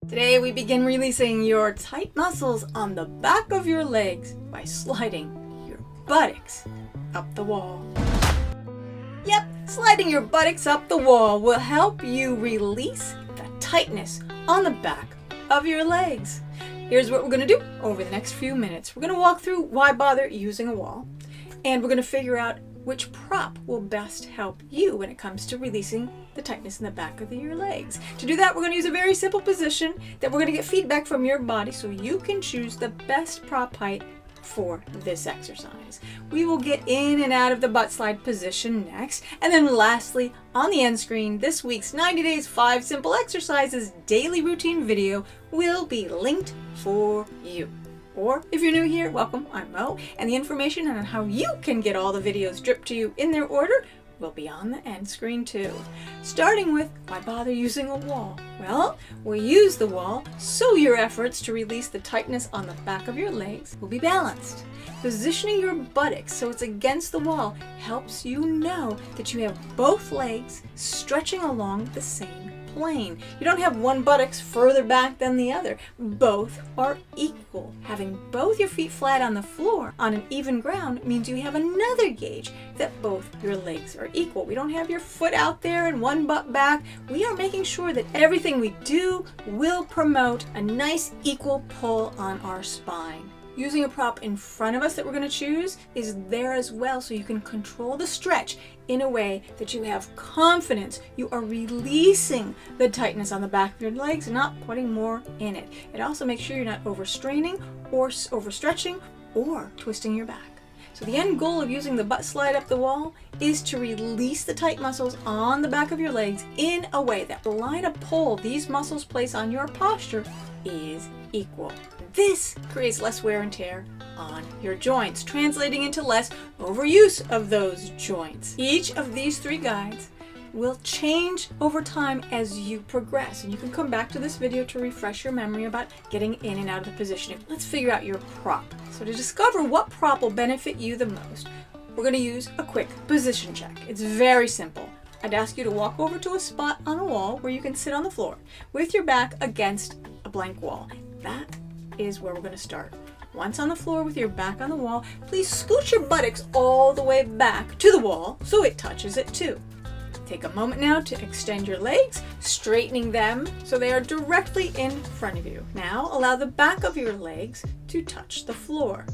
Today we begin releasing your tight muscles on the back of your legs by sliding your buttocks up the wall. Yep, sliding your buttocks up the wall will help you release the tightness on the back of your legs. Here's what we're going to do over the next few minutes. We're going to walk through why bother using a wall, and we're going to figure out which prop will best help you when it comes to releasing the tightness in the back of your legs. To do that, we're going to use a very simple position that we're going to get feedback from your body so you can choose the best prop height for this exercise. We will get in and out of the butt slide position next. And then lastly, on the end screen, this week's 90 Days 5 Simple Exercises daily routine video will be linked for you. Or if you're new here, welcome, I'm Mo, and the information on how you can get all the videos dripped to you in their order will be on the end screen too. Starting with, why bother using a wall? Well, we use the wall so your efforts to release the tightness on the back of your legs will be balanced. Positioning your buttocks so it's against the wall helps you know that you have both legs stretching along the same plane. You don't have one buttocks further back than the other. Both are equal. Having both your feet flat on the floor on an even ground means you have another gauge that both your legs are equal. We don't have your foot out there and one butt back. We are making sure that everything we do will promote a nice equal pull on our spine. Using a prop in front of us that we're going to choose is there as well, so you can control the stretch in a way that you have confidence you are releasing the tightness on the back of your legs and not putting more in it. It also makes sure you're not overstraining or overstretching or twisting your back. So the end goal of using the butt slide up the wall is to release the tight muscles on the back of your legs in a way that the line of pull these muscles place on your posture is equal. This creates less wear and tear on your joints, translating into less overuse of those joints. Each of these three guides will change over time as you progress, and you can come back to this video to refresh your memory about getting in and out of the position. Let's figure out your prop. So to discover what prop will benefit you the most, we're going to use a quick position check. It's very simple. I'd ask you to walk over to a spot on a wall where you can sit on the floor with your back against a blank wall. That is where we're going to start. Once on the floor with your back on the wall, please scooch your buttocks all the way back to the wall so it touches it too. Take a moment now to extend your legs, straightening them so they are directly in front of you. Now allow the back of your legs to touch the floor.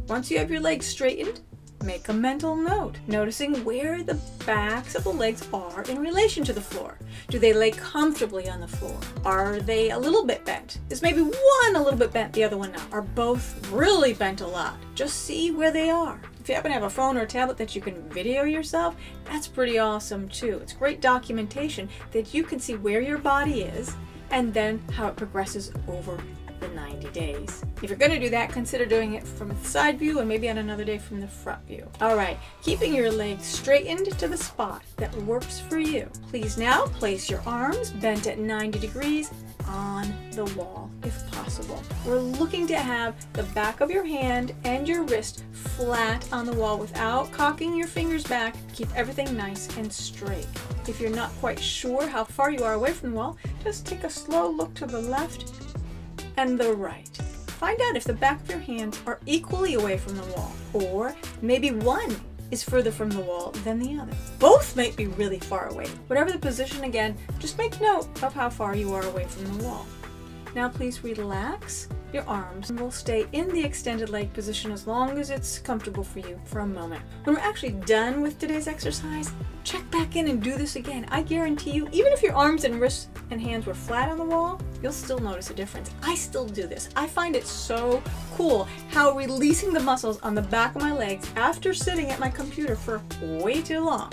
Once you have your legs straightened, make a mental note, noticing where the backs of the legs are in relation to the floor. Do they lay comfortably on the floor? Are they a little bit bent? Is maybe one a little bit bent, the other one not? Are both really bent a lot? Just see where they are. If you happen to have a phone or a tablet that you can video yourself, that's pretty awesome too. It's great documentation that you can see where your body is and then how it progresses over the 90 days. If you're going to do that, consider doing it from the side view and maybe on another day from the front view. All right, keeping your legs straightened to the spot that works for you. Please now place your arms bent at 90 degrees on the wall if possible. We're looking to have the back of your hand and your wrist flat on the wall without cocking your fingers back. Keep everything nice and straight. If you're not quite sure how far you are away from the wall, just take a slow look to the left and the right. Find out if the back of your hands are equally away from the wall, or maybe one is further from the wall than the other. Both might be really far away. Whatever the position, again, just make note of how far you are away from the wall. Now please relax your arms and we'll stay in the extended leg position as long as it's comfortable for you for a moment. When we're actually done with today's exercise, check back in and do this again. I guarantee you, even if your arms and wrists and hands were flat on the wall, you'll still notice a difference. I still do this. I find it so cool how releasing the muscles on the back of my legs after sitting at my computer for way too long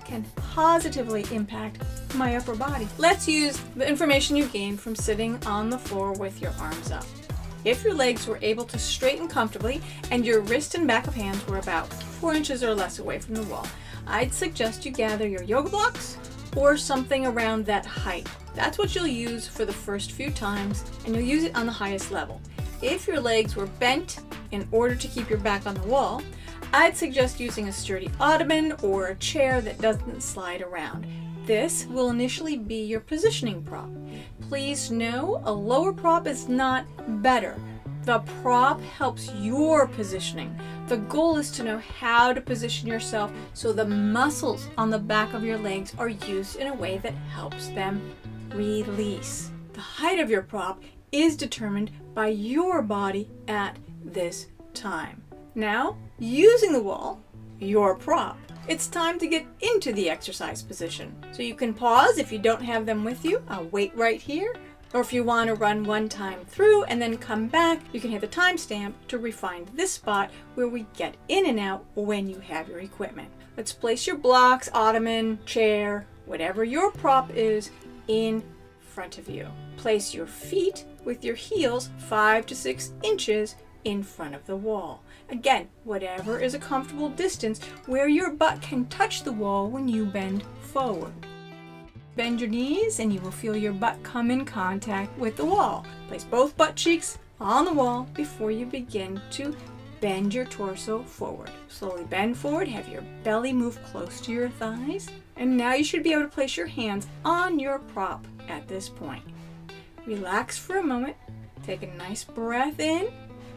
can positively impact my upper body. Let's use the information you gained from sitting on the floor with your arms up. If your legs were able to straighten comfortably and your wrist and back of hands were about 4 inches or less away from the wall, I'd suggest you gather your yoga blocks or something around that height. That's what you'll use for the first few times, and you'll use it on the highest level. If your legs were bent in order to keep your back on the wall, I'd suggest using a sturdy ottoman or a chair that doesn't slide around. This will initially be your positioning prop. Please know a lower prop is not better. The prop helps your positioning. The goal is to know how to position yourself so the muscles on the back of your legs are used in a way that helps them release. The height of your prop is determined by your body at this time. Now, using the wall, your prop, it's time to get into the exercise position. So you can pause if you don't have them with you. I'll wait right here. Or if you want to run one time through and then come back, you can hit the timestamp to refine this spot where we get in and out when you have your equipment. Let's place your blocks, ottoman, chair, whatever your prop is, in front of you. Place your feet with your heels 5 to 6 inches in front of the wall. Again, whatever is a comfortable distance where your butt can touch the wall when you bend forward. Bend your knees and you will feel your butt come in contact with the wall. Place both butt cheeks on the wall before you begin to bend your torso forward. Slowly bend forward, have your belly move close to your thighs. And now you should be able to place your hands on your prop at this point. Relax for a moment. Take a nice breath in.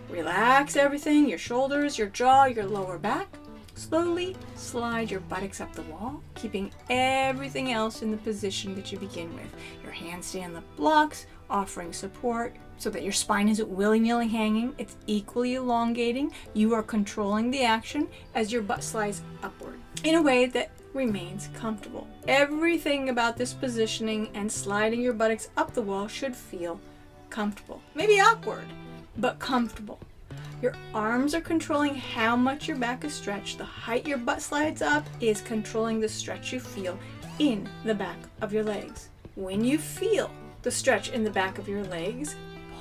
Relax everything, your shoulders, your jaw, your lower back. Slowly slide your buttocks up the wall, keeping everything else in the position that you begin with. Your hands stay on the blocks, offering support so that your spine isn't willy-nilly hanging. It's equally elongating. You are controlling the action as your butt slides upward in a way that remains comfortable. Everything about this positioning and sliding your buttocks up the wall should feel comfortable. Maybe awkward, but comfortable. Your arms are controlling how much your back is stretched. The height your butt slides up is controlling the stretch you feel in the back of your legs. When you feel the stretch in the back of your legs,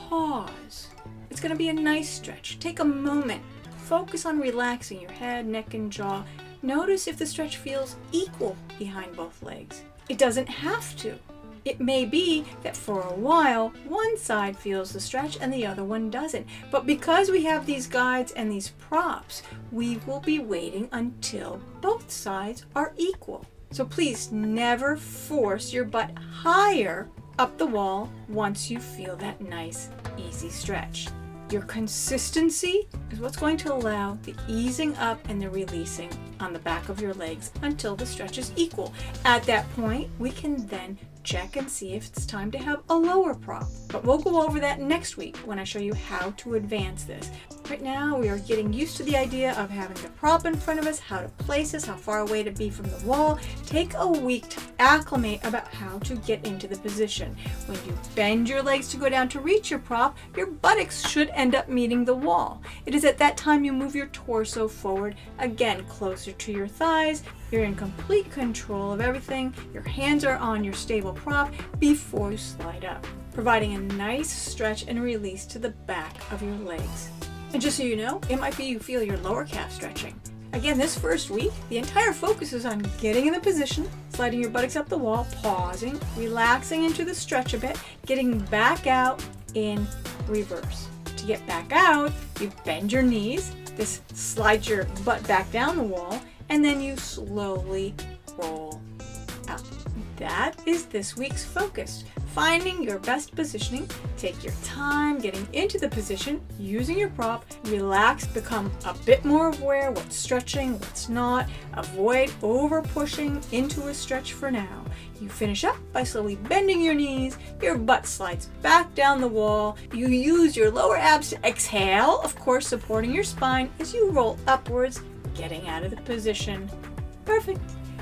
pause. It's going to be a nice stretch. Take a moment. Focus on relaxing your head, neck, and jaw. Notice if the stretch feels equal behind both legs. It doesn't have to. It may be that for a while, one side feels the stretch and the other one doesn't. But because we have these guides and these props, we will be waiting until both sides are equal. So please never force your butt higher up the wall once you feel that nice, easy stretch. Your consistency is what's going to allow the easing up and the releasing on the back of your legs until the stretch is equal. At that point, we can then check and see if it's time to have a lower prop. But we'll go over that next week when I show you how to advance this. Right now, we are getting used to the idea of having the prop in front of us, how to place us, how far away to be from the wall. Take a week to acclimate about how to get into the position. When you bend your legs to go down to reach your prop, your buttocks should end up meeting the wall. It is at that time you move your torso forward, again closer to your thighs. You're in complete control of everything. Your hands are on your stable prop before you slide up, providing a nice stretch and release to the back of your legs. And just so you know, it might be you feel your lower calf stretching. Again, this first week, the entire focus is on getting in the position, sliding your buttocks up the wall, pausing, relaxing into the stretch a bit, getting back out in reverse. To get back out, you bend your knees, this slides your butt back down the wall, and then you slowly roll up. That is this week's focus. Finding your best positioning, take your time getting into the position, using your prop, relax, become a bit more aware what's stretching, what's not, avoid over pushing into a stretch for now. You finish up by slowly bending your knees, your butt slides back down the wall, you use your lower abs to exhale, of course supporting your spine as you roll upwards, getting out of the position. Perfect.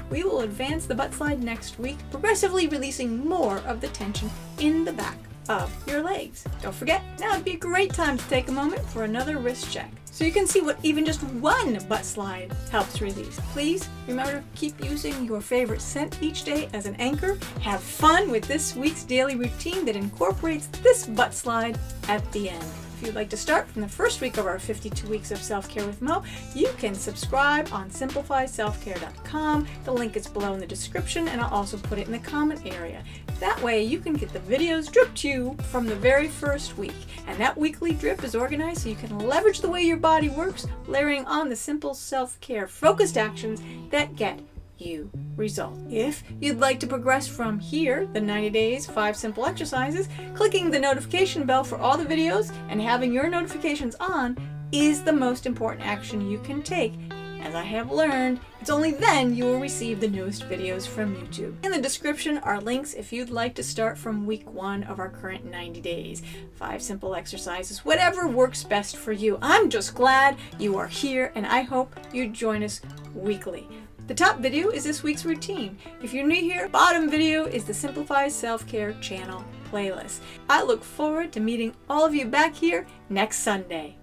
We will advance the butt slide next week, progressively releasing more of the tension in the back of your legs. Don't forget, now would be a great time to take a moment for another wrist check, so you can see what even just one butt slide helps release. Please remember to keep using your favorite scent each day as an anchor. Have fun with this week's daily routine that incorporates this butt slide at the end. If you'd like to start from the first week of our 52 weeks of self-care with Mo, you can subscribe on simplifyselfcare.com. The link is below in the description, and I'll also put it in the comment area. That way you can get the videos dripped to you from the very first week. And that weekly drip is organized so you can leverage the way your body works, layering on the simple self-care focused actions that get you result. If you'd like to progress from here, the 90 days, 5 simple exercises, clicking the notification bell for all the videos and having your notifications on is the most important action you can take. As I have learned, it's only then you will receive the newest videos from YouTube. In the description are links if you'd like to start from week 1 of our current 90 days. 5 simple exercises, whatever works best for you. I'm just glad you are here, and I hope you join us weekly. The top video is this week's routine. If you're new here, bottom video is the Simplified Self-Care channel playlist. I look forward to meeting all of you back here next Sunday.